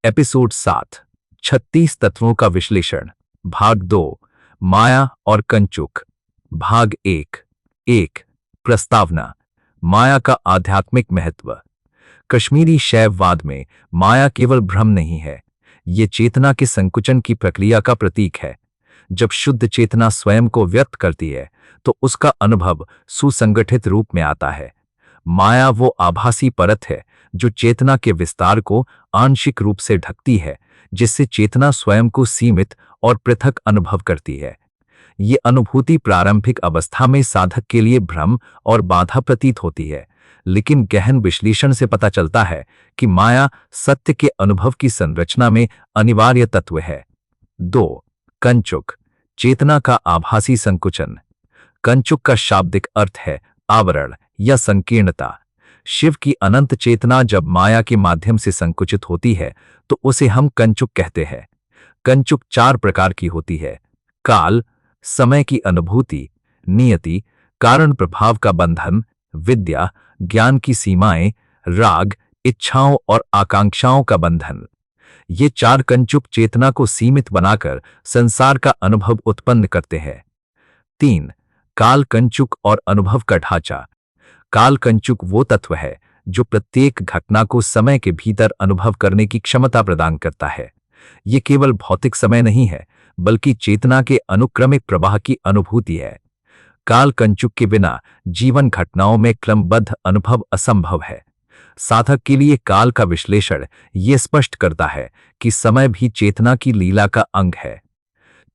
Episode 7 36 तत्वों का विश्लेषण भाग 2 माया और कंचुक भाग 1 प्रस्तावना माया का आध्यात्मिक महत्व। कश्मीरी शैववाद में माया केवल भ्रम नहीं है, ये चेतना के संकुचन की प्रक्रिया का प्रतीक है। जब शुद्ध चेतना स्वयं को व्यक्त करती है तो उसका अनुभव सुसंगठित रूप में आता है। माया वो आभासी परत है जो चेतना के विस्तार को आंशिक रूप से ढकती है, जिससे चेतना स्वयं को सीमित और पृथक अनुभव करती है। ये अनुभूति प्रारंभिक अवस्था में साधक के लिए भ्रम और बाधा प्रतीत होती है, लेकिन गहन विश्लेषण से पता चलता है कि माया सत्य के अनुभव की संरचना में अनिवार्य तत्व है। 2 कंचुक चेतना का आभासी संकुचन। कंचुक का शाब्दिक अर्थ है आवरण या संकीर्णता। शिव की अनंत चेतना जब माया के माध्यम से संकुचित होती है तो उसे हम कंचुक कहते हैं। कंचुक 4 प्रकार की होती है: काल, समय की अनुभूति, नियति, कारण प्रभाव का बंधन, विद्या, ज्ञान की सीमाएं, राग, इच्छाओं और आकांक्षाओं का बंधन। ये 4 कंचुक चेतना को सीमित बनाकर संसार का अनुभव उत्पन्न करते हैं। 3 काल कंचुक और अनुभव का ढांचा। काल कंचुक वो तत्व है जो प्रत्येक घटना को समय के भीतर अनुभव करने की क्षमता प्रदान करता है। ये केवल भौतिक समय नहीं है, बल्कि चेतना के अनुक्रमिक प्रवाह की अनुभूति है। काल कंचुक के बिना जीवन घटनाओं में क्रमबद्ध अनुभव असंभव है। साधक के लिए काल का विश्लेषण ये स्पष्ट करता है कि समय भी चेतना की लीला का अंग है।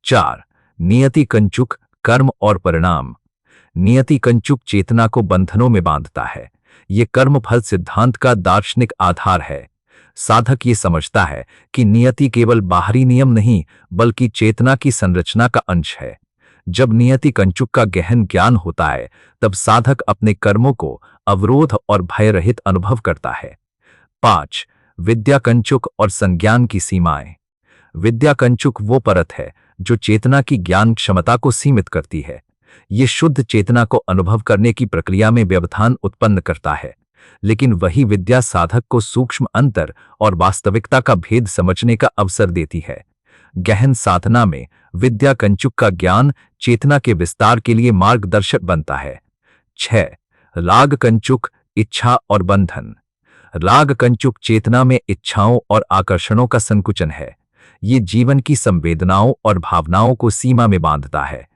4 नियति कंचुक, कर्म और परिणाम। नियति कंचुक चेतना को बंधनों में बांधता है। ये कर्मफल सिद्धांत का दार्शनिक आधार है। साधक ये समझता है कि नियति केवल बाहरी नियम नहीं, बल्कि चेतना की संरचना का अंश है। जब नियति कंचुक का गहन ज्ञान होता है, तब साधक अपने कर्मों को अवरोध और भय रहित अनुभव करता है। 5 विद्या कंचुक और संज्ञान की सीमाएं। विद्या कंचुक वो परत है जो चेतना की ज्ञान क्षमता को सीमित करती है। ये शुद्ध चेतना को अनुभव करने की प्रक्रिया में व्यवधान उत्पन्न करता है, लेकिन वही विद्या साधक को सूक्ष्म अंतर और वास्तविकता का भेद समझने का अवसर देती है। गहन साधना में विद्या कंचुक का ज्ञान चेतना के विस्तार के लिए मार्गदर्शक बनता है। 6 राग कंचुक, इच्छा और बंधन। राग कंचुक चेतना में इच्छाओं और आकर्षणों का संकुचन है। ये जीवन की संवेदनाओं और भावनाओं को सीमा में बांधता है।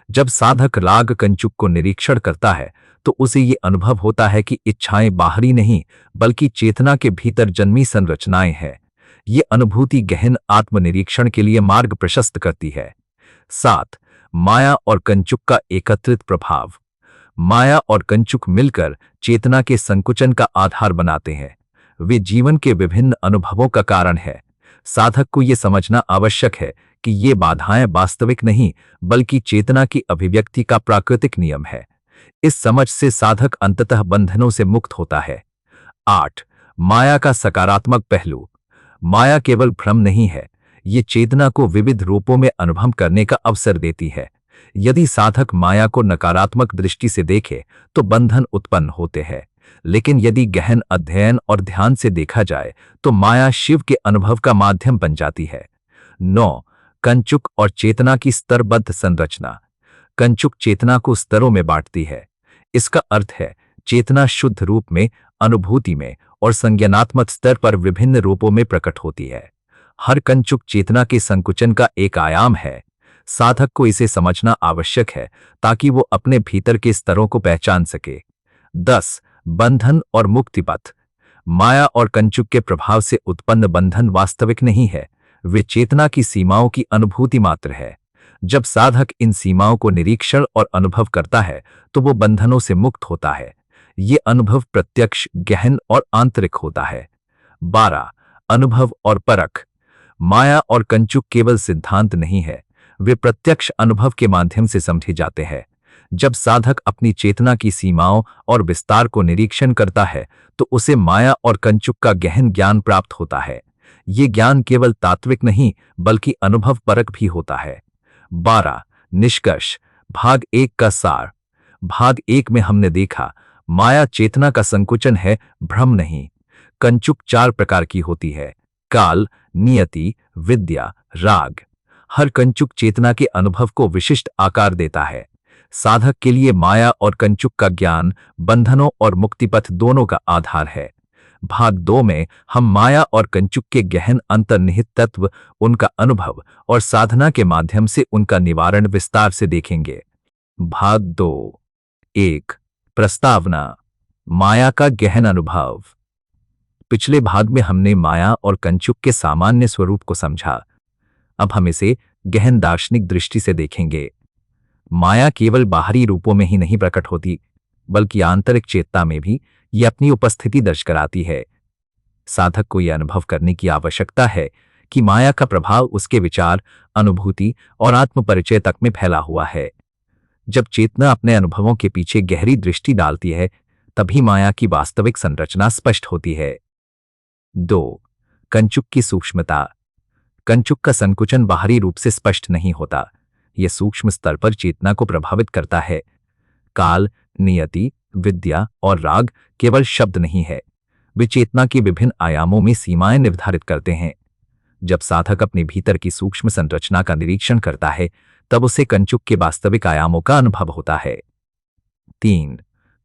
जब साधक राग कंचुक को निरीक्षण करता है तो उसे ये अनुभव होता है कि इच्छाएं बाहरी नहीं, बल्कि चेतना के भीतर जन्मी संरचनाएं हैं। ये अनुभूति गहन आत्मनिरीक्षण के लिए मार्ग प्रशस्त करती है। 7 माया और कंचुक का एकत्रित प्रभाव। माया और कंचुक मिलकर चेतना के संकुचन का आधार बनाते हैं। वे जीवन के विभिन्न अनुभवों का कारण है। साधक को यह समझना आवश्यक है कि ये बाधाएं वास्तविक नहीं, बल्कि चेतना की अभिव्यक्ति का प्राकृतिक नियम है। इस समझ से साधक अंततः बंधनों से मुक्त होता है। 8 माया का सकारात्मक पहलू। माया केवल भ्रम नहीं है, ये चेतना को विविध रूपों में अनुभव करने का अवसर देती है। यदि साधक माया को नकारात्मक दृष्टि से देखे तो बंधन उत्पन्न होते हैं, लेकिन यदि गहन अध्ययन और ध्यान से देखा जाए तो माया शिव के अनुभव का माध्यम बन जाती है। 9 कंचुक और चेतना की स्तरबद्ध संरचना। कंचुक चेतना को स्तरों में बांटती है। इसका अर्थ है चेतना शुद्ध रूप में, अनुभूति में और संज्ञानात्मक स्तर पर विभिन्न रूपों में प्रकट होती है। हर कंचुक चेतना के संकुचन का एक आयाम है। साधक को इसे समझना आवश्यक है ताकि वो अपने भीतर के स्तरों को पहचान सके। 10 बंधन और मुक्ति पथ। माया और कंचुक के प्रभाव से उत्पन्न बंधन वास्तविक नहीं है, वे चेतना की सीमाओं की अनुभूति मात्र है। जब साधक इन सीमाओं को निरीक्षण और अनुभव करता है तो वो बंधनों से मुक्त होता है। ये अनुभव प्रत्यक्ष, गहन और आंतरिक होता है। 12 अनुभव और परख। माया और कंचुक केवल सिद्धांत नहीं है, वे प्रत्यक्ष अनुभव के माध्यम से समझे जाते हैं। जब साधक अपनी चेतना की सीमाओं और विस्तार को निरीक्षण करता है तो उसे माया और कंचुक का गहन ज्ञान प्राप्त होता है। ये ज्ञान केवल तात्विक नहीं, बल्कि अनुभव परक भी होता है। 12 निष्कर्ष। भाग 1 का सार। भाग 1 में हमने देखा माया चेतना का संकुचन है, भ्रम नहीं। कंचुक 4 प्रकार की होती है: काल, नियति, विद्या, राग। हर कंचुक चेतना के अनुभव को विशिष्ट आकार देता है। साधक के लिए माया और कंचुक का ज्ञान बंधनों और मुक्तिपथ दोनों का आधार है। भाग 2 में हम माया और कंचुक के गहन अंतर्निहित तत्व, उनका अनुभव और साधना के माध्यम से उनका निवारण विस्तार से देखेंगे। भाग 2। 1। प्रस्तावना। माया का गहन अनुभव। पिछले भाग में हमने माया और कंचुक के सामान्य स्वरूप को समझा। अब हम इसे गहन दार्शनिक दृष्टि से देखेंगे। माया केवल बाहरी रूपों में ही नहीं प्रकट होती, बल्कि आंतरिक चेतना में भी ये अपनी उपस्थिति दर्ज कराती है। साधक को यह अनुभव करने की आवश्यकता है कि माया का प्रभाव उसके विचार, अनुभूति और आत्मपरिचय तक में फैला हुआ है। जब चेतना अपने अनुभवों के पीछे गहरी दृष्टि डालती है, तभी माया की वास्तविक संरचना स्पष्ट होती है। 2। कंचुक की सूक्ष्मता। कंचुक का संकुचन बाहरी रूप से स्पष्ट नहीं होता, यह सूक्ष्म स्तर पर चेतना को प्रभावित करता है। काल, नियति, विद्या और राग केवल शब्द नहीं है, वे चेतना के विभिन्न आयामों में सीमाएं निर्धारित करते हैं। जब साधक अपने भीतर की सूक्ष्म संरचना का निरीक्षण करता है, तब उसे कंचुक के वास्तविक आयामों का अनुभव होता है। 3।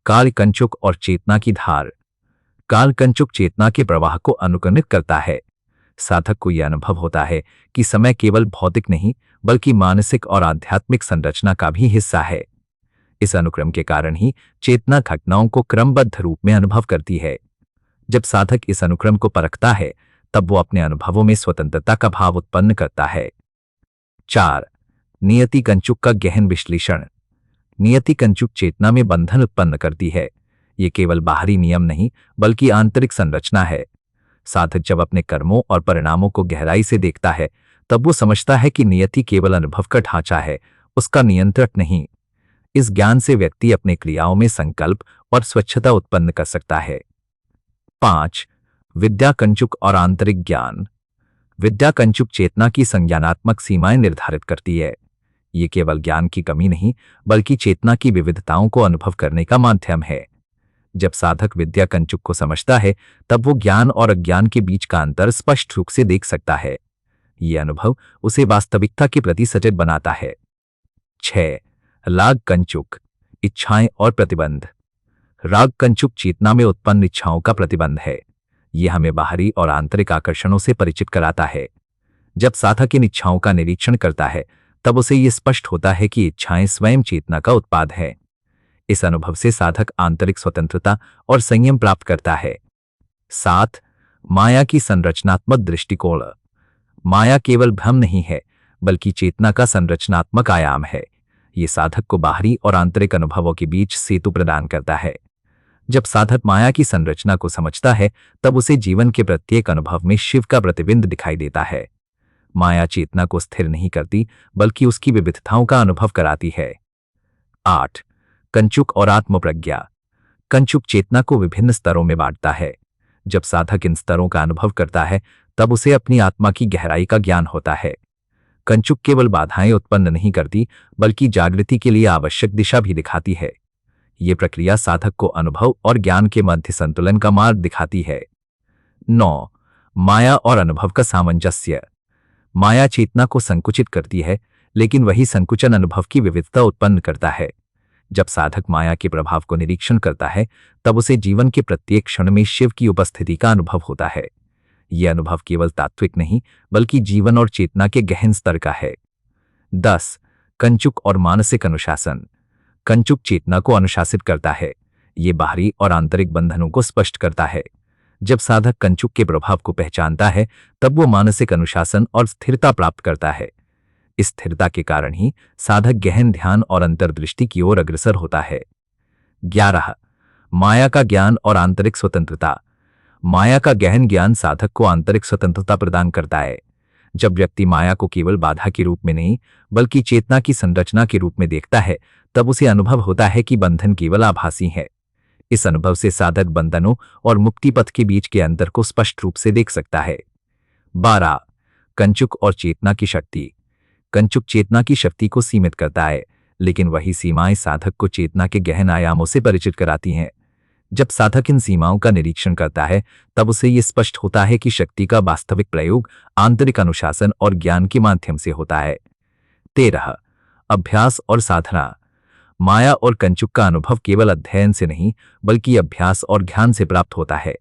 काल, कंचुक और चेतना की धार। काल कंचुक चेतना के प्रवाह को अनुकरणित करता है। साधक को यह अनुभव होता है कि समय केवल भौतिक नहीं, बल्कि मानसिक और आध्यात्मिक संरचना का भी हिस्सा है। इस अनुक्रम के कारण ही चेतना घटनाओं को क्रमबद्ध रूप में अनुभव करती है। जब साधक इस अनुक्रम को परखता है, तब वो अपने अनुभवों में स्वतंत्रता का भाव उत्पन्न करता है। 4। नियति कंचुक का गहन विश्लेषण। नियति कंचुक चेतना में बंधन उत्पन्न करती है। ये केवल बाहरी नियम नहीं, बल्कि आंतरिक संरचना है। साधक जब अपने कर्मों और परिणामों को गहराई से देखता है, तब वो समझता है कि नियति केवल अनुभव का ढांचा है, उसका नियंत्रक नहीं। इस ज्ञान से व्यक्ति अपने क्रियाओं में संकल्प और स्वच्छता उत्पन्न कर सकता है। 5। विद्या कंचुक और आंतरिक ज्ञान। विद्या कंचुक चेतना की संज्ञानात्मक सीमाएं निर्धारित करती है। ये केवल ज्ञान की कमी नहीं, बल्कि चेतना की विविधताओं को अनुभव करने का माध्यम है। जब साधक विद्या कंचुक को समझता है, तब वो ज्ञान और अज्ञान के बीच का अंतर स्पष्ट रूप से देख सकता है। ये अनुभव उसे वास्तविकता के प्रति सचेत बनाता है। 6। राग कंचुक, इच्छाएं और प्रतिबंध। राग कंचुक चेतना में उत्पन्न इच्छाओं का प्रतिबंध है। यह हमें बाहरी और आंतरिक आकर्षणों से परिचित कराता है। जब साधक इन इच्छाओं का निरीक्षण करता है, तब उसे यह स्पष्ट होता है कि इच्छाएं स्वयं चेतना का उत्पाद है। इस अनुभव से साधक आंतरिक स्वतंत्रता और संयम प्राप्त करता है। 7। माया की संरचनात्मक दृष्टिकोण। माया केवल भ्रम नहीं है, बल्कि चेतना का संरचनात्मक आयाम है। ये साधक को बाहरी और आंतरिक अनुभवों के बीच सेतु प्रदान करता है। जब साधक माया की संरचना को समझता है, तब उसे जीवन के प्रत्येक अनुभव में शिव का प्रतिबिंब दिखाई देता है। माया चेतना को स्थिर नहीं करती, बल्कि उसकी विविधताओं का अनुभव कराती है। 8। कंचुक और आत्मप्रज्ञा। कंचुक चेतना को विभिन्न स्तरों में बांटता है। जब साधक इन स्तरों का अनुभव करता है, तब उसे अपनी आत्मा की गहराई का ज्ञान होता है। कंचुक केवल बाधाएं उत्पन्न नहीं करती, बल्कि जागृति के लिए आवश्यक दिशा भी दिखाती है। ये प्रक्रिया साधक को अनुभव और ज्ञान के मध्य संतुलन का मार्ग दिखाती है। 9। माया और अनुभव का सामंजस्य। माया चेतना को संकुचित करती है, लेकिन वही संकुचन अनुभव की विविधता उत्पन्न करता है। जब साधक माया के प्रभाव को निरीक्षण करता है, तब उसे जीवन के प्रत्येक क्षण में शिव की उपस्थिति का अनुभव होता है। यह अनुभव केवल तात्विक नहीं, बल्कि जीवन और चेतना के गहन स्तर का है। 10। कंचुक और मानसिक अनुशासन। कंचुक चेतना को अनुशासित करता है। ये बाहरी और आंतरिक बंधनों को स्पष्ट करता है। जब साधक कंचुक के प्रभाव को पहचानता है, तब वो मानसिक अनुशासन और स्थिरता प्राप्त करता है। इस स्थिरता के कारण ही साधक गहन ध्यान और अंतर्दृष्टि की ओर अग्रसर होता है। 11। माया का ज्ञान और आंतरिक स्वतंत्रता। माया का गहन ज्ञान साधक को आंतरिक स्वतंत्रता प्रदान करता है। जब व्यक्ति माया को केवल बाधा के रूप में नहीं, बल्कि चेतना की संरचना के रूप में देखता है, तब उसे अनुभव होता है कि बंधन केवल आभासी है। इस अनुभव से साधक बंधनों और मुक्ति पथ के बीच के अंतर को स्पष्ट रूप से देख सकता है। 12। कंचुक और चेतना की शक्ति। कंचुक चेतना की शक्ति को सीमित करता है, लेकिन वही सीमाएं साधक को चेतना के गहन आयामों से परिचित कराती हैं। जब साधक इन सीमाओं का निरीक्षण करता है तब उसे ये स्पष्ट होता है कि शक्ति का वास्तविक प्रयोग आंतरिक अनुशासन और ज्ञान के माध्यम से होता है। 13 अभ्यास और साधना। माया और कंचुक का अनुभव केवल अध्ययन से नहीं बल्कि अभ्यास और ध्यान से प्राप्त होता है।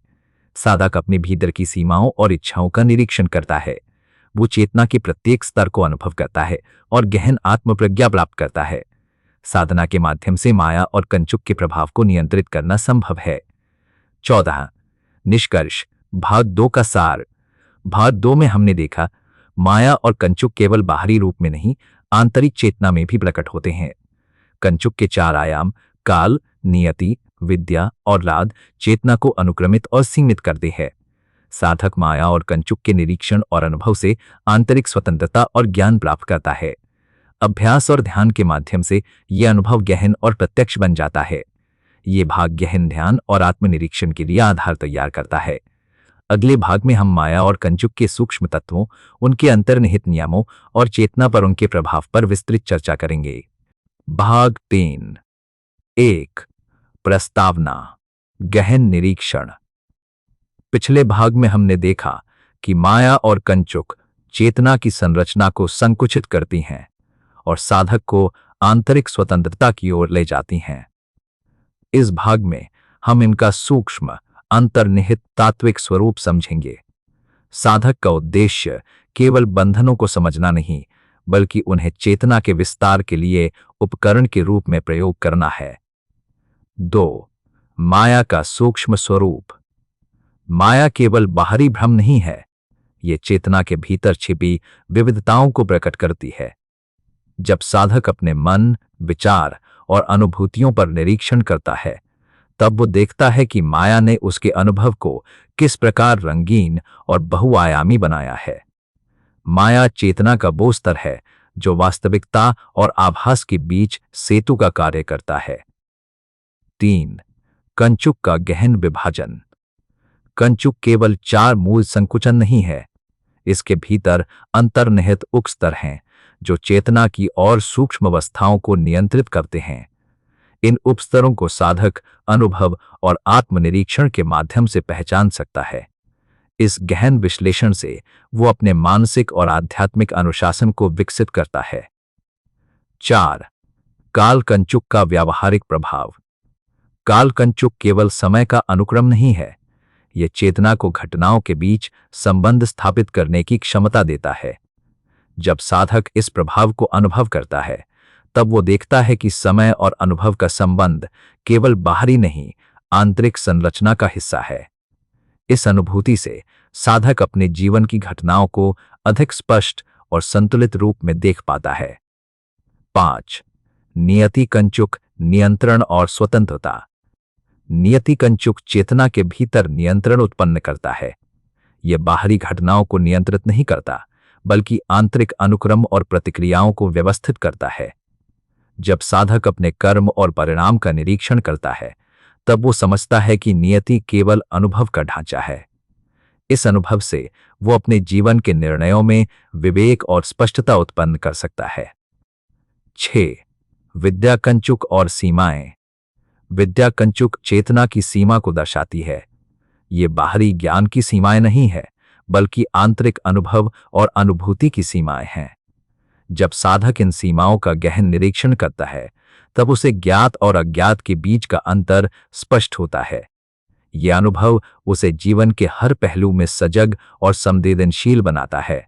साधक अपने भीतर की सीमाओं और इच्छाओं का निरीक्षण करता है। वो चेतना के प्रत्येक स्तर को अनुभव करता है और गहन आत्मप्रज्ञा प्राप्त करता है। साधना के माध्यम से माया और कंचुक के प्रभाव को नियंत्रित करना संभव है। 14 निष्कर्ष। भाग 2 का सार। भाग 2 में हमने देखा माया और कंचुक केवल बाहरी रूप में नहीं आंतरिक चेतना में भी प्रकट होते हैं। कंचुक के 4 आयाम काल, नियति, विद्या और राध चेतना को अनुक्रमित और सीमित करते हैं। साधक माया और कंचुक के निरीक्षण और अनुभव से आंतरिक स्वतंत्रता और ज्ञान प्राप्त करता है। अभ्यास और ध्यान के माध्यम से यह अनुभव गहन और प्रत्यक्ष बन जाता है। ये भाग गहन ध्यान और आत्मनिरीक्षण के लिए आधार तैयार करता है। अगले भाग में हम माया और कंचुक के सूक्ष्म तत्वों, उनके अंतर्निहित नियमों और चेतना पर उनके प्रभाव पर विस्तृत चर्चा करेंगे। भाग 3 1 प्रस्तावना गहन निरीक्षण। पिछले भाग में हमने देखा कि माया और कंचुक चेतना की संरचना को संकुचित करती हैं और साधक को आंतरिक स्वतंत्रता की ओर ले जाती हैं। इस भाग में हम इनका सूक्ष्म अंतर्निहित तात्विक स्वरूप समझेंगे। साधक का उद्देश्य केवल बंधनों को समझना नहीं बल्कि उन्हें चेतना के विस्तार के लिए उपकरण के रूप में प्रयोग करना है। 2 माया का सूक्ष्म स्वरूप। माया केवल बाहरी भ्रम नहीं है, ये चेतना के भीतर छिपी विविधताओं को प्रकट करती है। जब साधक अपने मन, विचार और अनुभूतियों पर निरीक्षण करता है तब वो देखता है कि माया ने उसके अनुभव को किस प्रकार रंगीन और बहुआयामी बनाया है। माया चेतना का वो स्तर है जो वास्तविकता और आभास के बीच सेतु का कार्य करता है। 3 कंचुक का गहन विभाजन। कंचुक केवल 4 मूल संकुचन नहीं है, इसके भीतर अंतर्निहित उप स्तर हैं जो चेतना की और सूक्ष्म अवस्थाओं को नियंत्रित करते हैं। इन उपस्तरों को साधक अनुभव और आत्मनिरीक्षण के माध्यम से पहचान सकता है। इस गहन विश्लेषण से वो अपने मानसिक और आध्यात्मिक अनुशासन को विकसित करता है। 4 काल कंचुक का व्यावहारिक प्रभाव। काल कंचुक केवल समय का अनुक्रम नहीं है, यह चेतना को घटनाओं के बीच संबंध स्थापित करने की क्षमता देता है। जब साधक इस प्रभाव को अनुभव करता है तब वो देखता है कि समय और अनुभव का संबंध केवल बाहरी नहीं आंतरिक संरचना का हिस्सा है। इस अनुभूति से साधक अपने जीवन की घटनाओं को अधिक स्पष्ट और संतुलित रूप में देख पाता है। 5 नियति कंचुक नियंत्रण और स्वतंत्रता। नियति कंचुक चेतना के भीतर नियंत्रण उत्पन्न करता है। यह बाहरी घटनाओं को नियंत्रित नहीं करता बल्कि आंतरिक अनुक्रम और प्रतिक्रियाओं को व्यवस्थित करता है। जब साधक अपने कर्म और परिणाम का निरीक्षण करता है तब वो समझता है कि नियति केवल अनुभव का ढांचा है। इस अनुभव से वो अपने जीवन के निर्णयों में विवेक और स्पष्टता उत्पन्न कर सकता है। 6 विद्या कंचुक और सीमाएं। विद्या कंचुक चेतना की सीमा को दर्शाती है। ये बाहरी ज्ञान की सीमाएं नहीं है बल्कि आंतरिक अनुभव और अनुभूति की सीमाएं हैं। जब साधक इन सीमाओं का गहन निरीक्षण करता है तब उसे ज्ञात और अज्ञात के बीच का अंतर स्पष्ट होता है। यह अनुभव उसे जीवन के हर पहलू में सजग और संवेदनशील बनाता है।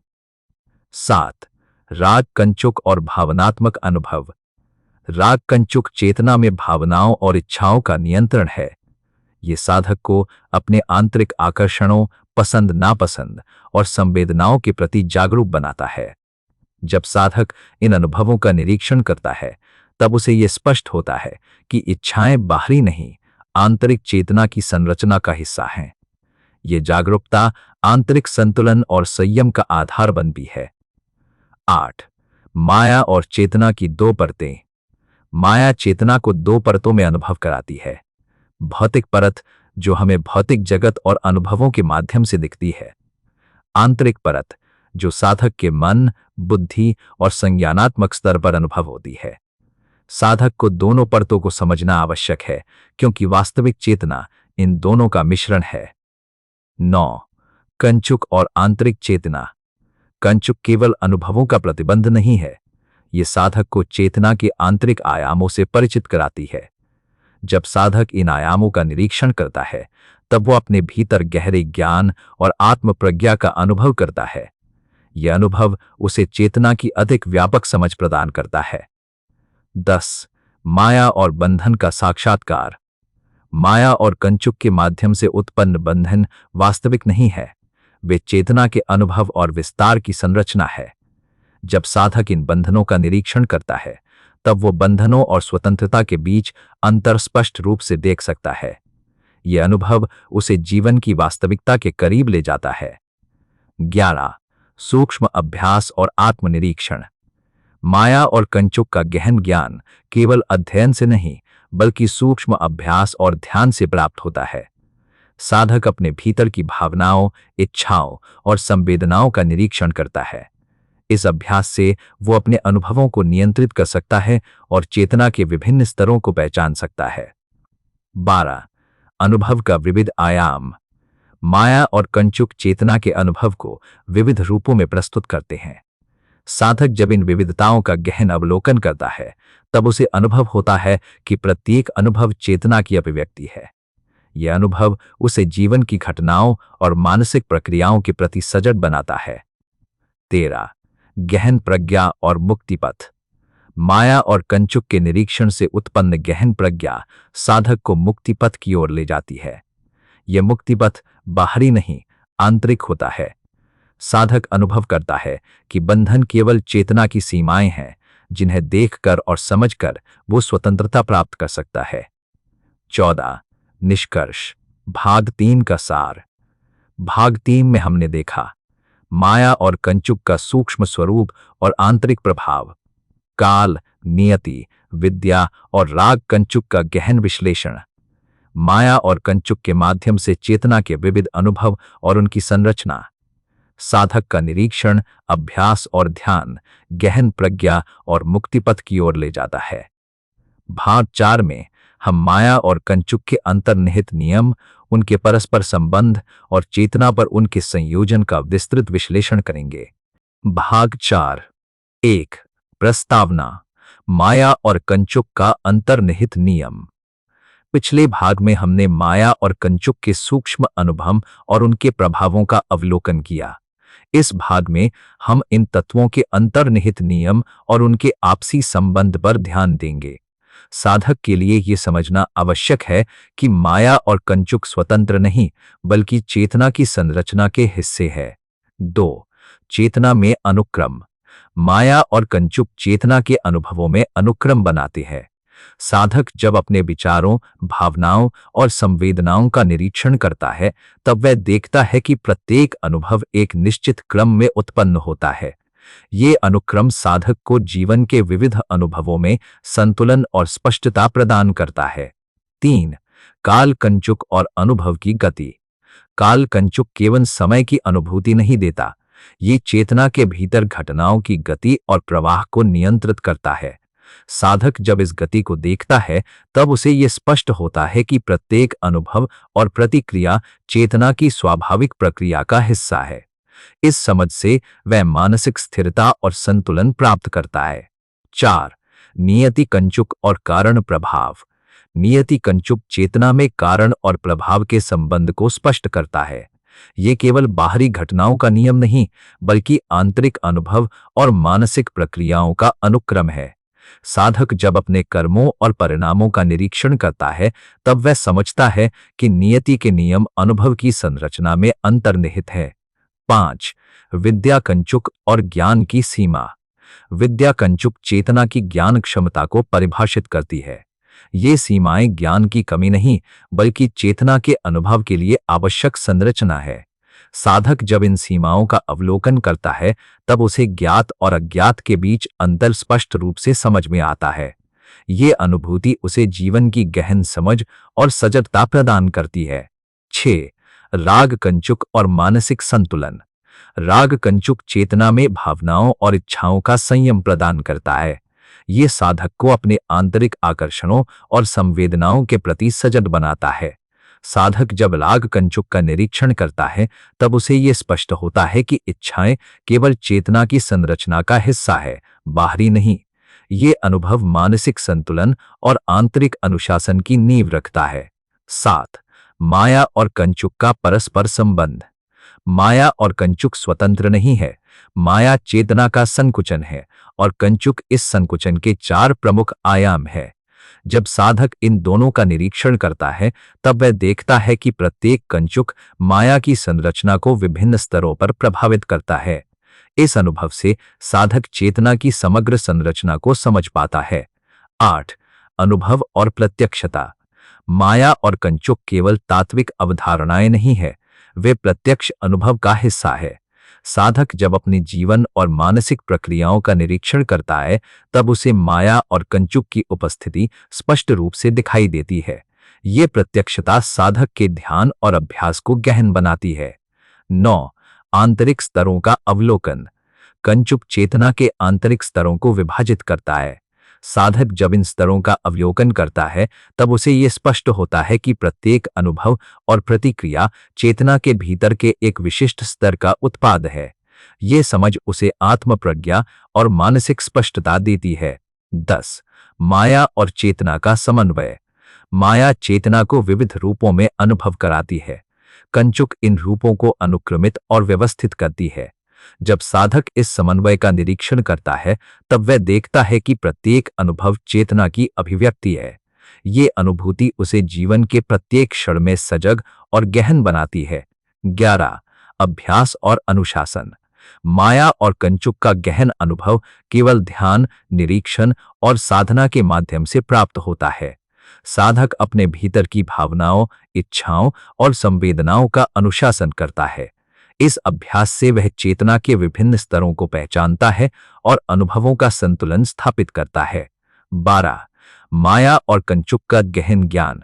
7 राग कंचुक और भावनात्मक अनुभव। राग कंचुक चेतना में भावनाओं और इच्छाओं का नियंत्रण है। ये साधक को अपने आंतरिक आकर्षणों, पसंद नापसंद और संवेदनाओं के प्रति जागरूक बनाता है। जब साधक इन अनुभवों का निरीक्षण करता है तब उसे यह स्पष्ट होता है कि इच्छाएं बाहरी नहीं आंतरिक चेतना की संरचना का हिस्सा हैं। ये जागरूकता आंतरिक संतुलन और संयम का आधार बनती है। 8 माया और चेतना की 2 परतें। माया चेतना को 2 परतों में अनुभव कराती है। भौतिक परत जो हमें भौतिक जगत और अनुभवों के माध्यम से दिखती है। आंतरिक परत जो साधक के मन, बुद्धि और संज्ञानात्मक स्तर पर अनुभव होती है। साधक को दोनों परतों को समझना आवश्यक है, क्योंकि वास्तविक चेतना इन दोनों का मिश्रण है। 9. कंचुक और आंतरिक चेतना। कंचुक केवल अनुभवों का प्रतिबंध नहीं है, ये साधक को चेतना के आंतरिक आयामों से परिचित कराती है। जब साधक इन आयामों का निरीक्षण करता है, तब वो अपने भीतर गहरे ज्ञान और आत्म प्रज्ञा का अनुभव करता है। यह अनुभव उसे चेतना की अधिक व्यापक समझ प्रदान करता है। 10. माया और बंधन का साक्षात्कार। माया और कंचुक के माध्यम से उत्पन्न बंधन वास्तविक नहीं है, वे चेतना के अनुभव और विस्तार की संरचना है। जब साधक इन बंधनों का निरीक्षण करता है, तब वो बंधनों और स्वतंत्रता के बीच अंतर स्पष्ट रूप से देख सकता है। यह अनुभव उसे जीवन की वास्तविकता के करीब ले जाता है। 11. सूक्ष्म अभ्यास और आत्मनिरीक्षण। माया और कंचुक का गहन ज्ञान केवल अध्ययन से नहीं, बल्कि सूक्ष्म अभ्यास और ध्यान से प्राप्त होता है। साधक अपने भीतर की भावनाओं, इच्छाओं और संवेदनाओं का निरीक्षण करता है। इस अभ्यास से वो अपने अनुभवों को नियंत्रित कर सकता है और चेतना के विभिन्न स्तरों को पहचान सकता है। 12. अनुभव का विविध आयाम। माया और कंचुक चेतना के अनुभव को विविध रूपों में प्रस्तुत करते हैं। साधक जब इन विविधताओं का गहन अवलोकन करता है, तब उसे अनुभव होता है कि प्रत्येक अनुभव चेतना की अभिव्यक्ति है। यह अनुभव उसे जीवन की घटनाओं और मानसिक प्रक्रियाओं के प्रति सजग बनाता है। 13. गहन प्रज्ञा और मुक्ति पथ। माया और कंचुक के निरीक्षण से उत्पन्न गहन प्रज्ञा साधक को मुक्ति पथ की ओर ले जाती है। यह मुक्ति पथ बाहरी नहीं, आंतरिक होता है। साधक अनुभव करता है कि बंधन केवल चेतना की सीमाएं हैं, जिन्हें देखकर और समझकर वो स्वतंत्रता प्राप्त कर सकता है। 14. निष्कर्ष। भाग 3 का सार। भाग 3 में हमने देखा माया और कंचुक का सूक्ष्म स्वरूप और आंतरिक प्रभाव, काल, नियति, विद्या और राग। कंचुक का गहन विश्लेषण। माया और कंचुक के माध्यम से चेतना के विविध अनुभव और उनकी संरचना। साधक का निरीक्षण, अभ्यास और ध्यान गहन प्रज्ञा और मुक्तिपथ की ओर ले जाता है। भाग 4 में हम माया और कंचुक के अंतर्निहित नियम, उनके परस्पर संबंध और चेतना पर उनके संयोजन का विस्तृत विश्लेषण करेंगे। भाग 4। 1. प्रस्तावना। माया और कंचुक का अंतर्निहित नियम। पिछले भाग में हमने माया और कंचुक के सूक्ष्म अनुभव और उनके प्रभावों का अवलोकन किया। इस भाग में हम इन तत्वों के अंतर्निहित नियम और उनके आपसी संबंध पर ध्यान देंगे। साधक के लिए यह समझना आवश्यक है कि माया और कंचुक स्वतंत्र नहीं, बल्कि चेतना की संरचना के हिस्से है। 2. चेतना में अनुक्रम। माया और कंचुक चेतना के अनुभवों में अनुक्रम बनाते हैं। साधक जब अपने विचारों, भावनाओं और संवेदनाओं का निरीक्षण करता है, तब वह देखता है कि प्रत्येक अनुभव एक निश्चित क्रम में उत्पन्न होता है। ये अनुक्रम साधक को जीवन के विविध अनुभवों में संतुलन और स्पष्टता प्रदान करता है। 3. काल, कंचुक और अनुभव की गति। काल कंचुक केवल समय की अनुभूति नहीं देता, ये चेतना के भीतर घटनाओं की गति और प्रवाह को नियंत्रित करता है। साधक जब इस गति को देखता है, तब उसे यह स्पष्ट होता है कि प्रत्येक अनुभव और प्रतिक्रिया चेतना की स्वाभाविक प्रक्रिया का हिस्सा है। इस समझ से वह मानसिक स्थिरता और संतुलन प्राप्त करता है। 4. नियति, कंचुक और कारण प्रभाव। नियति कंचुक चेतना में कारण और प्रभाव के संबंध को स्पष्ट करता है। ये केवल बाहरी घटनाओं का नियम नहीं, बल्कि आंतरिक अनुभव और मानसिक प्रक्रियाओं का अनुक्रम है। साधक जब अपने कर्मों और परिणामों का निरीक्षण करता है, तब वह समझता है कि नियति के नियम अनुभव की संरचना में अंतर्निहित है। 5. विद्या, कंचुक और ज्ञान की सीमा। विद्या कंचुक चेतना की ज्ञान क्षमता को परिभाषित करती है। ये सीमाएं ज्ञान की कमी नहीं, बल्कि चेतना के अनुभव के लिए आवश्यक संरचना है। साधक जब इन सीमाओं का अवलोकन करता है, तब उसे ज्ञात और अज्ञात के बीच अंतर स्पष्ट रूप से समझ में आता है। ये अनुभूति उसे जीवन की गहन समझ और सजगता प्रदान करती है। 6. राग, कंचुक और मानसिक संतुलन। राग कंचुक चेतना में भावनाओं और इच्छाओं का संयम प्रदान करता है। ये साधक को अपने आंतरिक आकर्षणों और संवेदनाओं के प्रति सजग बनाता है। साधक जब राग कंचुक का निरीक्षण करता है तब उसे ये स्पष्ट होता है कि इच्छाएं केवल चेतना की संरचना का हिस्सा है, बाहरी नहीं। ये अनुभव मानसिक संतुलन और आंतरिक अनुशासन की नींव रखता है। 7. माया और कंचुक का परस्पर संबंध। माया और कंचुक स्वतंत्र नहीं है। माया चेतना का संकुचन है और कंचुक इस संकुचन के 4 प्रमुख आयाम है। जब साधक इन दोनों का निरीक्षण करता है तब वह देखता है कि प्रत्येक कंचुक माया की संरचना को विभिन्न स्तरों पर प्रभावित करता है। इस अनुभव से साधक चेतना की समग्र संरचना को समझ पाता है। 8. अनुभव और प्रत्यक्षता। माया और कंचुक केवल तात्विक अवधारणाएं नहीं है, वे प्रत्यक्ष अनुभव का हिस्सा है। साधक जब अपने जीवन और मानसिक प्रक्रियाओं का निरीक्षण करता है तब उसे माया और कंचुक की उपस्थिति स्पष्ट रूप से दिखाई देती है। ये प्रत्यक्षता साधक के ध्यान और अभ्यास को गहन बनाती है। 9. आंतरिक स्तरों का अवलोकन। कंचुक चेतना के आंतरिक स्तरों को विभाजित करता है। साधक जब इन स्तरों का अवलोकन करता है तब उसे ये स्पष्ट होता है कि प्रत्येक अनुभव और प्रतिक्रिया चेतना के भीतर के एक विशिष्ट स्तर का उत्पाद है। ये समझ उसे आत्म प्रज्ञा और मानसिक स्पष्टता देती है। 10. माया और चेतना का समन्वय। माया चेतना को विविध रूपों में अनुभव कराती है। कंचुक इन रूपों को अनुक्रमित और व्यवस्थित करती है। जब साधक इस समन्वय का निरीक्षण करता है तब वह देखता है कि प्रत्येक अनुभव चेतना की अभिव्यक्ति है। ये अनुभूति उसे जीवन के प्रत्येक क्षण में सजग और गहन बनाती है। 11. अभ्यास और अनुशासन। माया और कंचुक का गहन अनुभव केवल ध्यान, निरीक्षण और साधना के माध्यम से प्राप्त होता है। साधक अपने भीतर की भावनाओं, इच्छाओं और संवेदनाओं का अनुशासन करता है। इस अभ्यास से वह चेतना के विभिन्न स्तरों को पहचानता है और अनुभवों का संतुलन स्थापित करता है। 12. माया और कंचुक का गहन ज्ञान।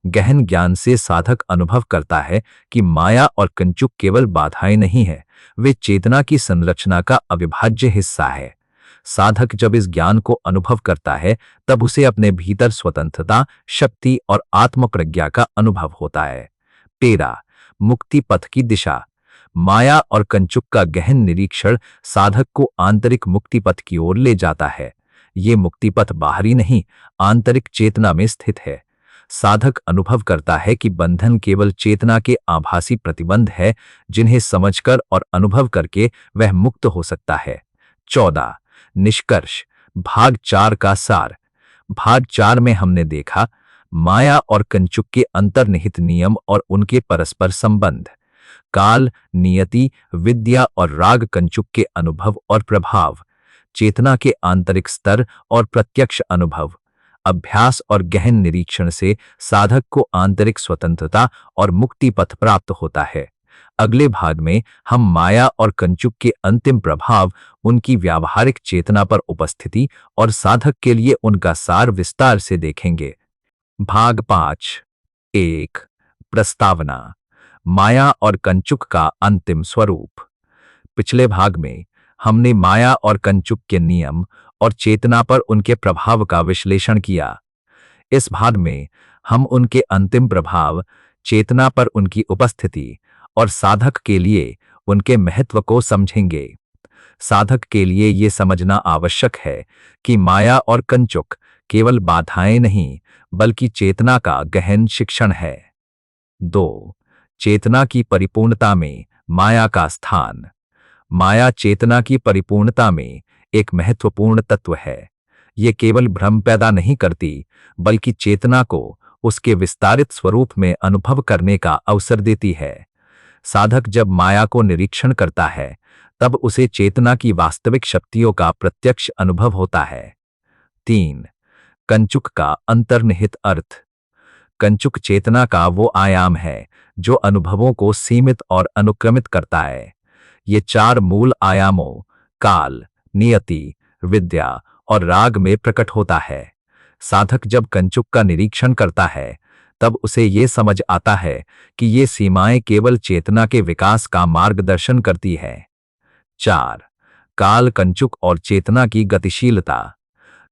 गहन ज्ञान से साधक अनुभव करता है कि माया और कंचुक केवल बाधाएं नहीं है, वे चेतना की संरचना का अविभाज्य हिस्सा है। साधक जब इस ज्ञान को अनुभव करता है तब उसे अपने भीतर स्वतंत्रता, शक्ति और आत्म प्रज्ञा का अनुभव होता है। 13. मुक्ति पथ की दिशा। माया और कंचुक का गहन निरीक्षण साधक को आंतरिक मुक्ति पथ की ओर ले जाता है। ये मुक्ति पथ बाहरी नहीं, आंतरिक चेतना में स्थित है। साधक अनुभव करता है कि बंधन केवल चेतना के आभासी प्रतिबंध है, जिन्हें समझकर और अनुभव करके वह मुक्त हो सकता है। 14. निष्कर्ष। भाग 4 का सार। भाग 4 में हमने देखा माया और कंचुक के अंतर्निहित नियम और उनके परस्पर संबंध, काल, नियति, विद्या और राग कंचुक के अनुभव और प्रभाव, चेतना के आंतरिक स्तर और प्रत्यक्ष अनुभव, अभ्यास और गहन निरीक्षण से साधक को आंतरिक स्वतंत्रता और मुक्ति पथ प्राप्त होता है। अगले भाग में हम माया और कंचुक के अंतिम प्रभाव, उनकी व्यावहारिक चेतना पर उपस्थिति और साधक के लिए उनका सार विस्तार से देखेंगे। भाग 5। 1. प्रस्तावना। माया और कंचुक का अंतिम स्वरूप। पिछले भाग में हमने माया और कंचुक के नियम और चेतना पर उनके प्रभाव का विश्लेषण किया। इस भाग में हम उनके अंतिम प्रभाव, चेतना पर उनकी उपस्थिति और साधक के लिए उनके महत्व को समझेंगे। साधक के लिए ये समझना आवश्यक है कि माया और कंचुक केवल बाधाएं नहीं, बल्कि चेतना का गहन शिक्षण है। 2. चेतना की परिपूर्णता में माया का स्थान। माया चेतना की परिपूर्णता में एक महत्वपूर्ण तत्व है। ये केवल भ्रम पैदा नहीं करती, बल्कि चेतना को उसके विस्तारित स्वरूप में अनुभव करने का अवसर देती है। साधक जब माया को निरीक्षण करता है तब उसे चेतना की वास्तविक शक्तियों का प्रत्यक्ष अनुभव होता है। 3. कंचुक का अंतर्निहित अर्थ। कंचुक चेतना का वो आयाम है जो अनुभवों को सीमित और अनुक्रमित करता है। ये 4 मूल आयामों, काल, नियति, विद्या और राग में प्रकट होता है। साधक जब कंचुक का निरीक्षण करता है तब उसे ये समझ आता है कि ये सीमाएं केवल चेतना के विकास का मार्गदर्शन करती है। 4. काल, कंचुक और चेतना की गतिशीलता।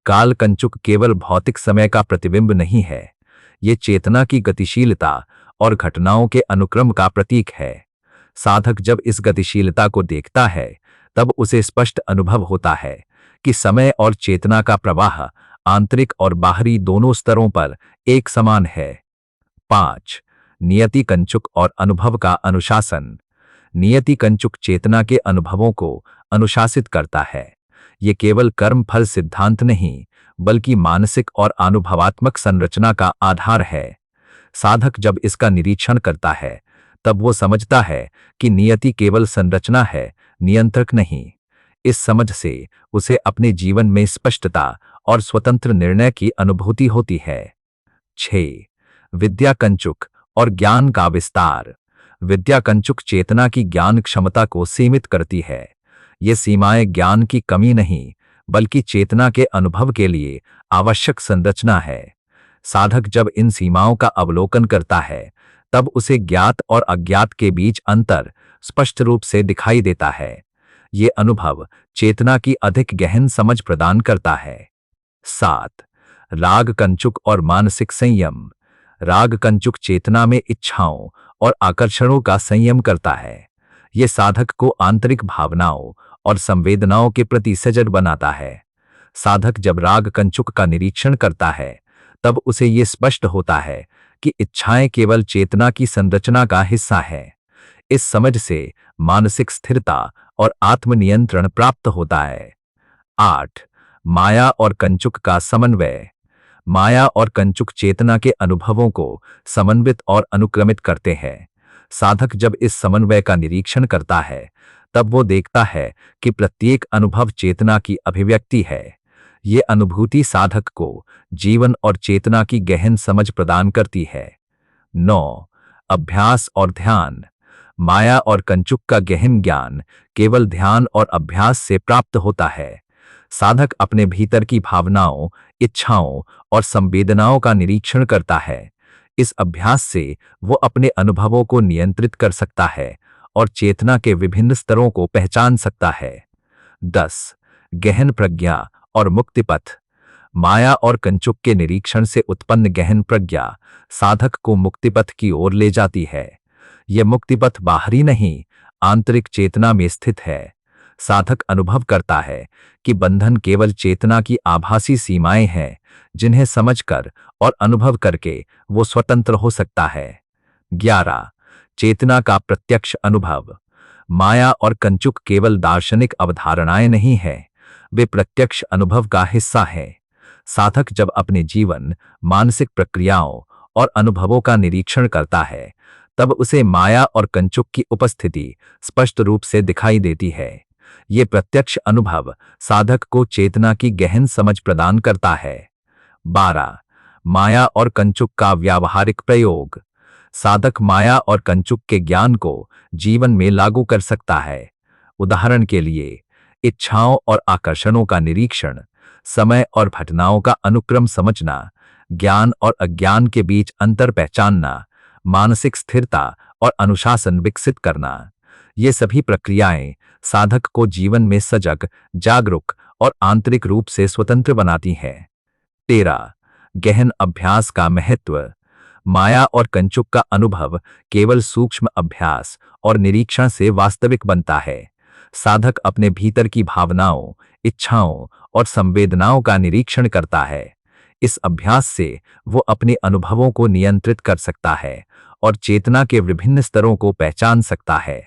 काल कंचुक केवल भौतिक समय का प्रतिबिंब नहीं है, ये चेतना की गतिशीलता और घटनाओं के अनुक्रम का प्रतीक है। साधक जब इस गतिशीलता को देखता है, तब उसे स्पष्ट अनुभव होता है कि समय और चेतना का प्रवाह आंतरिक और बाहरी दोनों स्तरों पर एक समान है। 5. नियति कंचुक और अनुभव का अनुशासन। नियति कंचुक चेतना के अनुभवों को अनुशासित करता है। ये केवल कर्म फल सिद्धांत नहीं, बल्कि मानसिक और अनुभवात्मक संरचना का आधार है। साधक जब इसका निरीक्षण करता है, तब वो समझता है कि नियति केवल संरचना है, नियंत्रक नहीं। इस समझ से उसे अपने जीवन में स्पष्टता और स्वतंत्र निर्णय की अनुभूति होती है। 6. विद्या कंचुक और ज्ञान का विस्तार। विद्या कंचुक चेतना की ज्ञान क्षमता को सीमित करती है। ये सीमाएं ज्ञान की कमी नहीं, बल्कि चेतना के अनुभव के लिए आवश्यक संरचना है। साधक जब इन सीमाओं का अवलोकन करता है, तब उसे ज्ञात और अज्ञात के बीच अंतर स्पष्ट रूप से दिखाई देता है। ये अनुभव चेतना की अधिक गहन समझ प्रदान करता है। 7. राग कंचुक और मानसिक संयम। राग कंचुक चेतना में इच्छाओं और आकर्षणों का संयम करता है। ये साधक को आंतरिक भावनाओं और संवेदनाओं के प्रति सजग बनाता है। साधक जब राग कंचुक का निरीक्षण करता है, तब उसे ये स्पष्ट होता है कि इच्छाएं केवल चेतना की संरचना का हिस्सा है। इस समझ से मानसिक स्थिरता और आत्मनियंत्रण प्राप्त होता है। 8. माया और कंचुक का समन्वय। माया और कंचुक चेतना के अनुभवों को समन्वित और अनुक्रमित करते हैं। साधक जब इस समन्वय का निरीक्षण करता है, तब वो देखता है कि प्रत्येक अनुभव चेतना की अभिव्यक्ति है। ये अनुभूति साधक को जीवन और चेतना की गहन समझ प्रदान करती है। 9. अभ्यास और ध्यान। माया और कंचुक का गहन ज्ञान केवल ध्यान और अभ्यास से प्राप्त होता है। साधक अपने भीतर की भावनाओं, इच्छाओं और संवेदनाओं का निरीक्षण करता है। इस अभ्यास से वो अपने अनुभवों को नियंत्रित कर सकता है और चेतना के विभिन्न स्तरों को पहचान सकता है। 10. गहन प्रज्ञा और मुक्तिपथ। माया और कंचुक के निरीक्षण से उत्पन्न गहन प्रज्ञा साधक को मुक्तिपथ की ओर ले जाती है। यह मुक्तिपथ बाहरी नहीं, आंतरिक चेतना में स्थित है। साधक अनुभव करता है कि बंधन केवल चेतना की आभासी सीमाएं हैं, जिन्हें समझकर और अनुभव करके वो स्वतंत्र हो सकता है। 11. चेतना का प्रत्यक्ष अनुभव। माया और कंचुक केवल दार्शनिक अवधारणाएं नहीं हैं, वे प्रत्यक्ष अनुभव का हिस्सा हैं। साधक जब अपने जीवन, मानसिक प्रक्रियाओं और अनुभवों का निरीक्षण करता है, तब उसे माया और कंचुक की उपस्थिति स्पष्ट रूप से दिखाई देती है। ये प्रत्यक्ष अनुभव साधक को चेतना की गहन समझ प्रदान करता है। 12. माया और कंचुक का व्यावहारिक प्रयोग। साधक माया और कंचुक के ज्ञान को जीवन में लागू कर सकता है। उदाहरण के लिए, इच्छाओं और आकर्षणों का निरीक्षण, समय और घटनाओं का अनुक्रम समझना, ज्ञान और अज्ञान के बीच अंतर पहचानना, मानसिक स्थिरता और अनुशासन विकसित करना। ये सभी प्रक्रियाएं साधक को जीवन में सजग, जागरूक और आंतरिक रूप से स्वतंत्र बनाती हैं। 13. गहन अभ्यास का महत्व। माया और कंचुक का अनुभव केवल सूक्ष्म अभ्यास और निरीक्षण से वास्तविक बनता है। साधक अपने भीतर की भावनाओं, इच्छाओं और संवेदनाओं का निरीक्षण करता है। इस अभ्यास से वो अपने अनुभवों को नियंत्रित कर सकता है और चेतना के विभिन्न स्तरों को पहचान सकता है।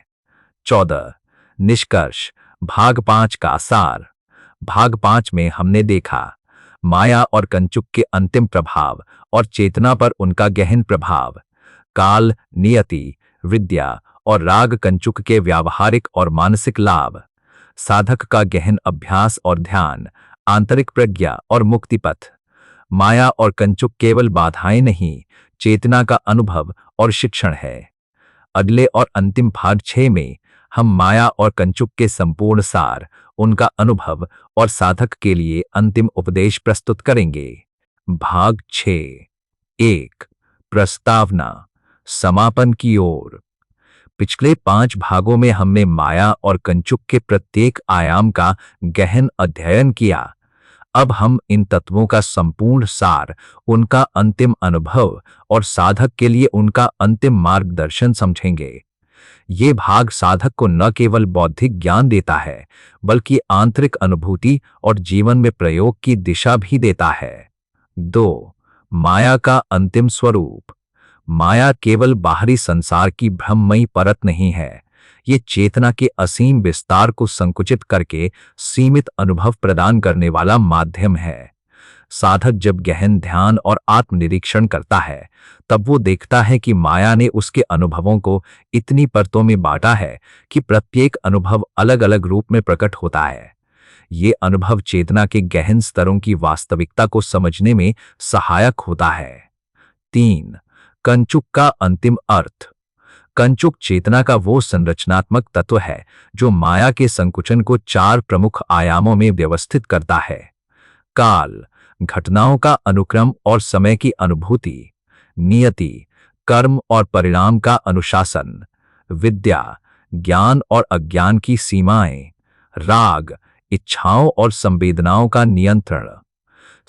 14. निष्कर्ष। भाग 5 का सार। भाग 5 में हमने देखा माया और कंचुक के अंतिम प्रभाव और चेतना पर उनका गहन प्रभाव, काल, नियति, विद्या और राग कंचुक के व्यावहारिक और मानसिक लाभ, साधक का गहन अभ्यास और ध्यान, आंतरिक प्रज्ञा और मुक्तिपथ। माया और कंचुक केवल बाधाएं नहीं, चेतना का अनुभव और शिक्षण है। अगले और अंतिम भाग 6 में हम माया और कंचुक के संपूर्ण सार, उनका अनुभव और साधक के लिए अंतिम उपदेश प्रस्तुत करेंगे। भाग 6। 1. प्रस्तावना। समापन की ओर। पिछले 5 भागों में हमने माया और कंचुक के प्रत्येक आयाम का गहन अध्ययन किया। अब हम इन तत्वों का संपूर्ण सार, उनका अंतिम अनुभव और साधक के लिए उनका अंतिम मार्गदर्शन समझेंगे। ये भाग साधक को न केवल बौद्धिक ज्ञान देता है, बल्कि आंतरिक अनुभूति और जीवन में प्रयोग की दिशा भी देता है। 2. माया का अंतिम स्वरूप। माया केवल बाहरी संसार की भ्रममयी परत नहीं है, ये चेतना के असीम विस्तार को संकुचित करके सीमित अनुभव प्रदान करने वाला माध्यम है। साधक जब गहन ध्यान और आत्मनिरीक्षण करता है, तब वो देखता है कि माया ने उसके अनुभवों को इतनी परतों में बांटा है कि प्रत्येक अनुभव अलग अलग रूप में प्रकट होता है। ये अनुभव चेतना के गहन स्तरों की वास्तविकता को समझने में सहायक होता है। 3. कंचुक का अंतिम अर्थ। कंचुक चेतना का वो संरचनात्मक तत्व है जो माया के संकुचन को 4 प्रमुख आयामों में व्यवस्थित करता है। काल, घटनाओं का अनुक्रम और समय की अनुभूति। नियति, कर्म और परिणाम का अनुशासन। विद्या, ज्ञान और अज्ञान की सीमाएं। राग, इच्छाओं और संवेदनाओं का नियंत्रण।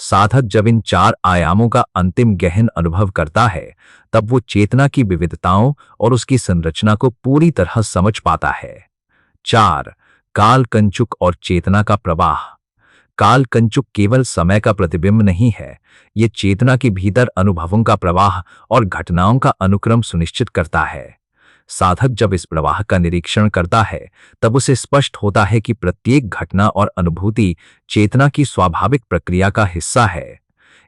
साधक जब इन 4 आयामों का अंतिम गहन अनुभव करता है, तब वो चेतना की विविधताओं और उसकी संरचना को पूरी तरह समझ पाता है। 4. काल कंचुक और चेतना का प्रवाह। काल कंचुक केवल समय का प्रतिबिंब नहीं है, ये चेतना के भीतर अनुभवों का प्रवाह और घटनाओं का अनुक्रम सुनिश्चित करता है। साधक जब इस प्रवाह का निरीक्षण करता है, तब उसे स्पष्ट होता है कि प्रत्येक घटना और अनुभूति चेतना की स्वाभाविक प्रक्रिया का हिस्सा है।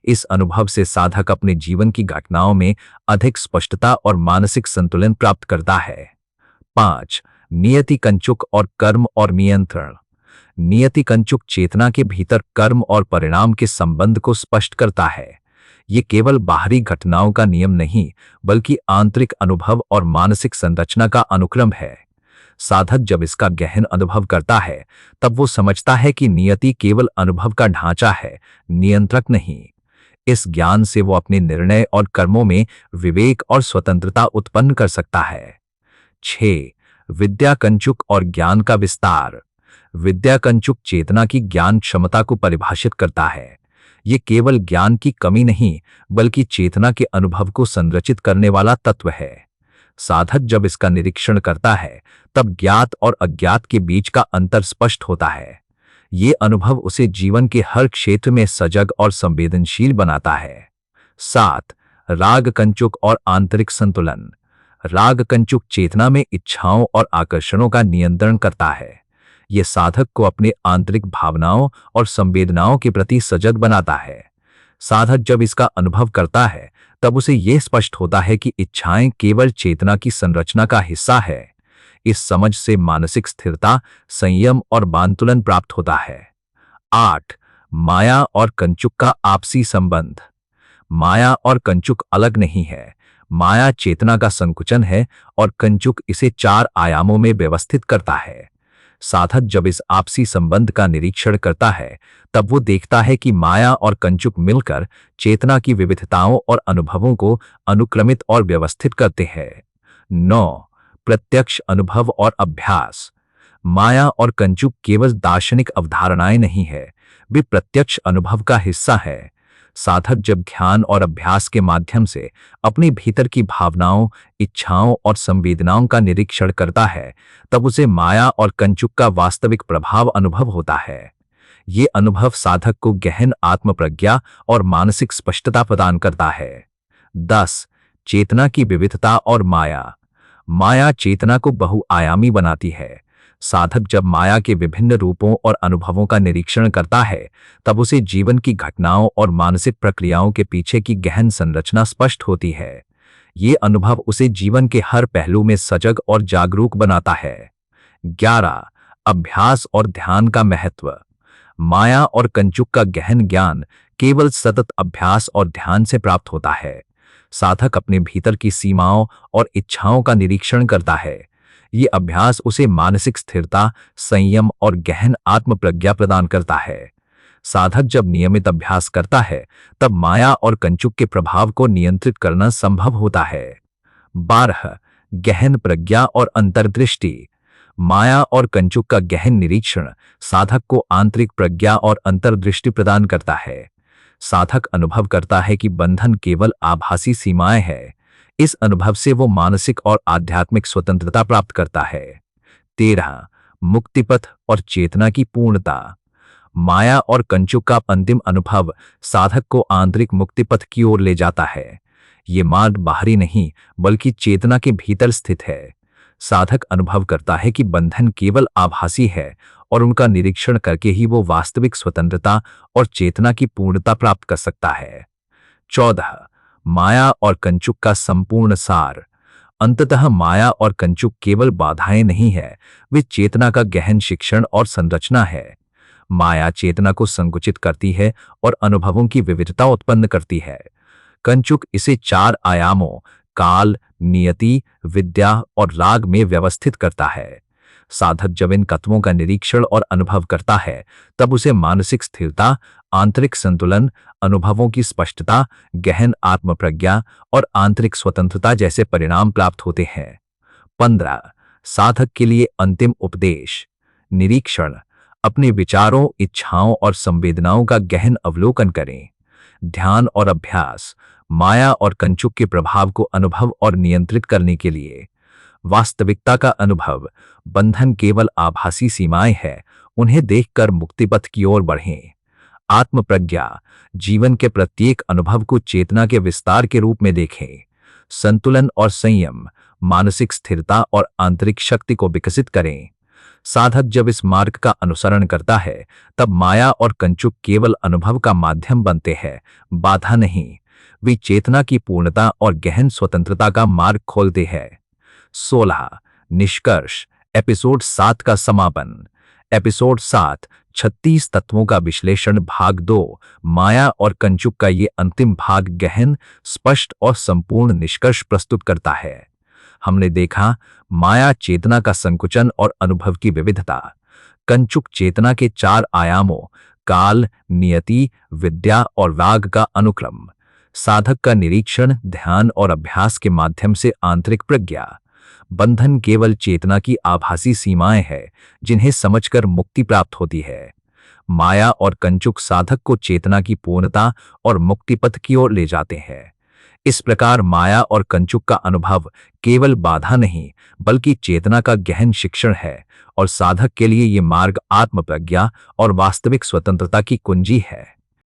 इस अनुभव से साधक अपने जीवन की घटनाओं में अधिक स्पष्टता और मानसिक संतुलन प्राप्त करता है। 5. नियति कंचुक और कर्म और नियंत्रण। नियति कंचुक चेतना के भीतर कर्म और परिणाम के संबंध को स्पष्ट करता है। ये केवल बाहरी घटनाओं का नियम नहीं, बल्कि आंतरिक अनुभव और मानसिक संरचना का अनुक्रम है। साधक जब इसका गहन अनुभव करता है, तब वो समझता है कि नियति केवल अनुभव का ढांचा है, नियंत्रक नहीं। इस ज्ञान से वो अपने निर्णय और कर्मों में विवेक और स्वतंत्रता उत्पन्न कर सकता है। 6. विद्या कंचुक और ज्ञान का विस्तार। विद्या कंचुक चेतना की ज्ञान क्षमता को परिभाषित करता है। ये केवल ज्ञान की कमी नहीं, बल्कि चेतना के अनुभव को संरचित करने वाला तत्व है। साधक जब इसका निरीक्षण करता है, तब ज्ञात और अज्ञात के बीच का अंतर स्पष्ट होता है। ये अनुभव उसे जीवन के हर क्षेत्र में सजग और संवेदनशील बनाता है। 7. राग कंचुक और आंतरिक संतुलन। राग कंचुक चेतना में इच्छाओं और आकर्षणों का नियंत्रण करता है। ये साधक को अपने आंतरिक भावनाओं और संवेदनाओं के प्रति सजग बनाता है। साधक जब इसका अनुभव करता है, तब उसे यह स्पष्ट होता है कि इच्छाएं केवल चेतना की संरचना का हिस्सा है। इस समझ से मानसिक स्थिरता, संयम और संतुलन प्राप्त होता है। 8. माया और कंचुक का आपसी संबंध। माया और कंचुक अलग नहीं है। माया चेतना का संकुचन है और कंचुक इसे 4 आयामों में व्यवस्थित करता है। साधक जब इस आपसी संबंध का निरीक्षण करता है, तब वो देखता है कि माया और कंचुक मिलकर चेतना की विविधताओं और अनुभवों को अनुक्रमित और व्यवस्थित करते हैं। 9. प्रत्यक्ष अनुभव और अभ्यास। माया और कंचुक केवल दार्शनिक अवधारणाएं नहीं है, वे प्रत्यक्ष अनुभव का हिस्सा है। साधक जब ध्यान और अभ्यास के माध्यम से अपने भीतर की भावनाओं, इच्छाओं और संवेदनाओं का निरीक्षण करता है, तब उसे माया और कंचुक का वास्तविक प्रभाव अनुभव होता है। ये अनुभव साधक को गहन आत्मप्रज्ञा और मानसिक स्पष्टता प्रदान करता है। 10. चेतना की विविधता और माया। माया चेतना को बहुआयामी बनाती है। साधक जब माया के विभिन्न रूपों और अनुभवों का निरीक्षण करता है, तब उसे जीवन की घटनाओं और मानसिक प्रक्रियाओं के पीछे की गहन संरचना स्पष्ट होती है। ये अनुभव उसे जीवन के हर पहलू में सजग और जागरूक बनाता है। 11. अभ्यास और ध्यान का महत्व। माया और कंचुक का गहन ज्ञान केवल सतत अभ्यास और ध्यान से प्राप्त होता है। साधक अपने भीतर की सीमाओं और इच्छाओं का निरीक्षण करता है। ये अभ्यास उसे मानसिक स्थिरता, संयम और गहन आत्मप्रज्ञा प्रदान करता है। साधक जब नियमित अभ्यास करता है, तब माया और कंचुक के प्रभाव को नियंत्रित करना संभव होता है। 12. गहन प्रज्ञा और अंतर्दृष्टि। माया और कंचुक का गहन निरीक्षण साधक को आंतरिक प्रज्ञा और अंतर्दृष्टि प्रदान करता है। साधक अनुभव करता है कि बंधन केवल आभासी सीमाएं हैं। इस अनुभव से वो मानसिक और आध्यात्मिक स्वतंत्रता प्राप्त करता है। 13 मुक्तिपथ और चेतना की पूर्णता। माया और कंचुक का अंतिम अनुभव साधक को आंतरिक मुक्तिपथ की ओर ले जाता है। ये मार्ग बाहरी नहीं बल्कि चेतना के भीतर स्थित है। साधक अनुभव करता है कि बंधन केवल आभासी है और उनका निरीक्षण करके ही वो वास्तविक स्वतंत्रता और चेतना की पूर्णता प्राप्त कर सकता है। 14 माया और कंचुक का संपूर्ण सार। अंततः माया और कंचुक केवल बाधाएं नहीं है, वे चेतना का गहन शिक्षण और संरचना है। माया चेतना को संकुचित करती है और अनुभवों की विविधता उत्पन्न करती है। कंचुक इसे 4 आयामों काल, नियति, विद्या और राग में व्यवस्थित करता है। साधक जब इन तत्वों का निरीक्षण और अनुभव करता है तब उसे मानसिक स्थिरता, आंतरिक संतुलन, अनुभवों की स्पष्टता, गहन आत्मप्रज्ञा और आंतरिक स्वतंत्रता जैसे परिणाम प्राप्त होते हैं। 15 साधक के लिए अंतिम उपदेश। निरीक्षण। अपने विचारों, इच्छाओं और संवेदनाओं का गहन अवलोकन करें। ध्यान और अभ्यास। माया और कंचुक के प्रभाव को अनुभव और नियंत्रित करने के लिए। वास्तविकता का अनुभव। बंधन केवल आभासी सीमाएं हैं, उन्हें देखकर मुक्तिपथ की ओर बढ़ें। आत्मप्रज्ञा। जीवन के प्रत्येक अनुभव को चेतना के विस्तार के रूप में देखें। संतुलन और संयम। मानसिक स्थिरता और आंतरिक शक्ति को विकसित करें। साधक जब इस मार्ग का अनुसरण करता है तब माया और कंचुक केवल अनुभव का माध्यम बनते हैं, बाधा नहीं। वे चेतना की पूर्णता और गहन स्वतंत्रता का मार्ग खोलते हैं। 16 निष्कर्ष। एपिसोड 7 का समापन। एपिसोड 7 36 तत्वों का विश्लेषण भाग 2 माया और कंचुक का ये अंतिम भाग गहन, स्पष्ट और संपूर्ण निष्कर्ष प्रस्तुत करता है। हमने देखा माया चेतना का संकुचन और अनुभव की विविधता, कंचुक चेतना के 4 आयामों काल, नियति, विद्या और राग का अनुक्रम, साधक का निरीक्षण, ध्यान और अभ्यास के माध्यम से आंतरिक प्रज्ञा। बंधन केवल चेतना की आभासी सीमाएं हैं जिन्हें समझकर मुक्ति प्राप्त होती है। माया और कंचुक साधक को चेतना की पूर्णता और मुक्तिपथ की ओर ले जाते हैं। इस प्रकार माया और कंचुक का अनुभव केवल बाधा नहीं बल्कि चेतना का गहन शिक्षण है और साधक के लिए ये मार्ग आत्मप्रज्ञा और वास्तविक स्वतंत्रता की कुंजी है।